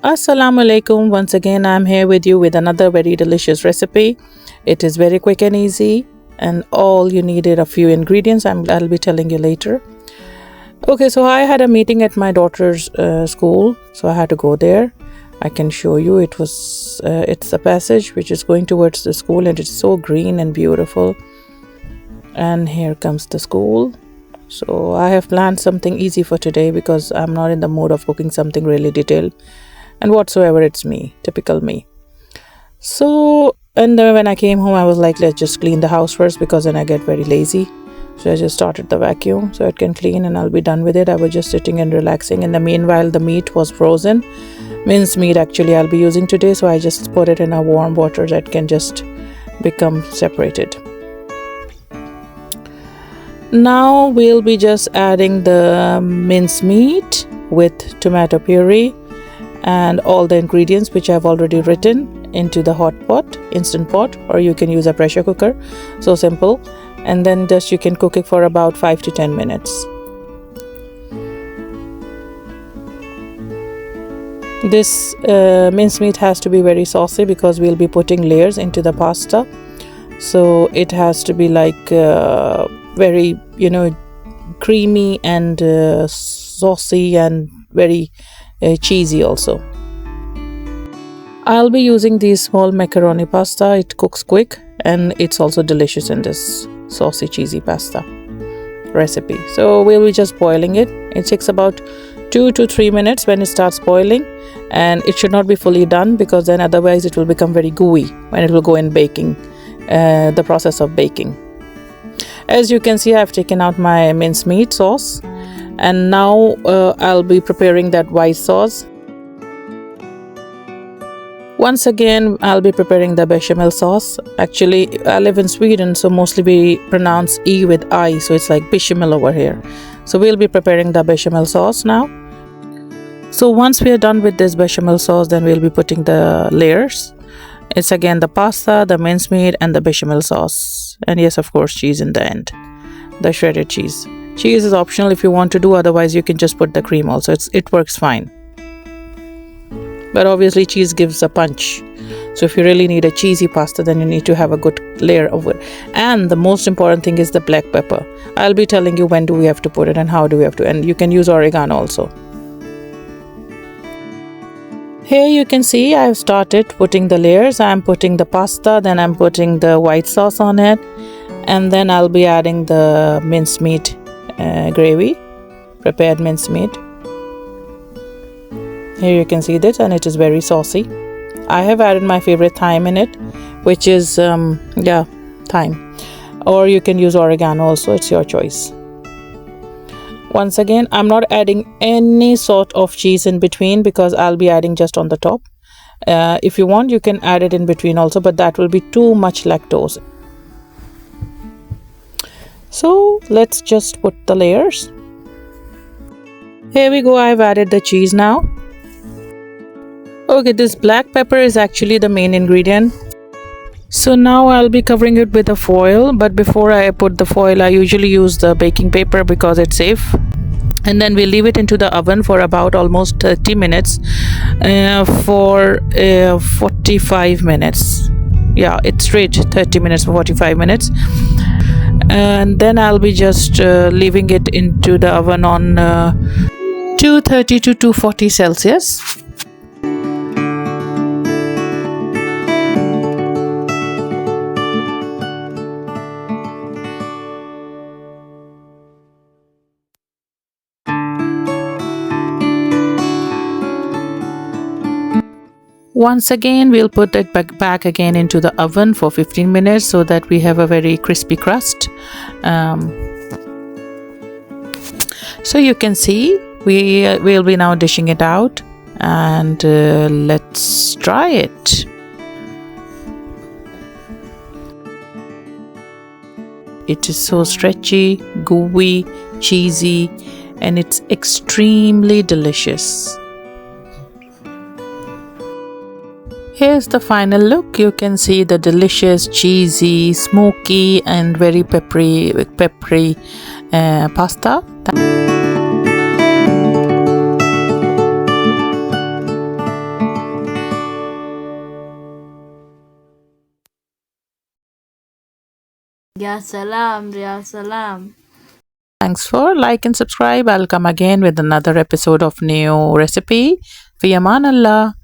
Assalamu alaikum. Once again, I'm here with you with another very delicious recipe. It is very quick and easy, and all you need are a few ingredients. I'll be telling you later. Okay, so I had a meeting at my daughter's school, so I had to go there. I can show you. It's a passage which is going towards the school, and it's so green and beautiful. And here comes the school. So I have planned something easy for today because I'm not in the mood of cooking something really detailed and whatsoever. It's me, typical me. So, and then when I came home, I was like, let's just clean the house first because then I get very lazy. So I just started the vacuum so it can clean and I'll be done with it. I was just sitting and relaxing. In the meanwhile, the meat was frozen. Minced meat actually I'll be using today. So I just put it in a warm water that can just become separated. Now we'll be just adding the minced meat with tomato puree and all the ingredients which I've already written into the hot pot, instant pot, or you can use a pressure cooker. So simple. And then just you can cook it for about 5 to 10 minutes. This minced meat has to be very saucy because we'll be putting layers into the pasta. So it has to be like very, creamy and saucy and very cheesy also. I'll be using the small macaroni pasta. It cooks quick and it's also delicious in this saucy cheesy pasta recipe. So we'll be just boiling it. It takes about 2 to 3 minutes when it starts boiling, and it should not be fully done because then otherwise it will become very gooey when it will go in baking, the process of baking. As you can see, I've taken out my mincemeat sauce, and now I'll be preparing that white sauce. Once again, I'll be preparing the bechamel sauce. Actually, I live in Sweden, so mostly we pronounce E with I, so it's like bechamel over here. So we'll be preparing the bechamel sauce now. So once we are done with this bechamel sauce, then we'll be putting the layers. It's again the pasta, the mincemeat, and the bechamel sauce. And yes, of course, cheese in the end. The shredded cheese. Cheese is optional if you want to do, otherwise you can just put the cream also. It works fine. But obviously cheese gives a punch. So if you really need a cheesy pasta, then you need to have a good layer of it. And the most important thing is the black pepper. I'll be telling you when do we have to put it and how do we have to. And you can use oregano also. Here you can see I've started putting the layers. I'm putting the pasta, then I'm putting the white sauce on it, and then I'll be adding the mincemeat gravy, prepared mincemeat. Here you can see this, and it is very saucy. I have added my favorite thyme in it, which is thyme, or you can use oregano also. It's your choice. Once again, I'm not adding any sort of cheese in between because I'll be adding just on the top. If you want, you can add it in between also, but that will be too much lactose. So let's just put the layers. Here we go. I've added the cheese now. Okay, this black pepper is actually the main ingredient. So now I'll be covering it with a foil, but before I put the foil, I usually use the baking paper because it's safe. And then we'll leave it into the oven for about almost 30 minutes for 45 minutes. Yeah, it's straight 30 minutes for 45 minutes. And then I'll be just leaving it into the oven on 230 to 240 Celsius. Once again, we'll put it back again into the oven for 15 minutes so that we have a very crispy crust. So you can see we'll be now dishing it out, and let's try it. It is so stretchy, gooey, cheesy, and it's extremely delicious. Here's the final look. You can see the delicious, cheesy, smoky and very peppery pasta. Ya salam, ya salam. Thanks for like and subscribe. I'll come again with another episode of new recipe. Fi aman Allah.